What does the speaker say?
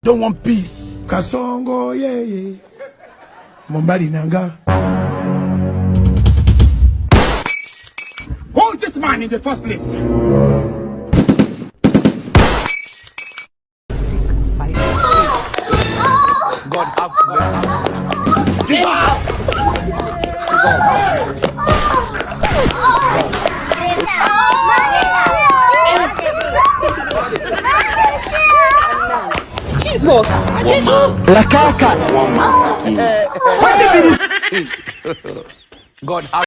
don't want peace. Kasongo, yeah. Mombari nanga. Who is this man in the first place? God have Jesus. La caca. God have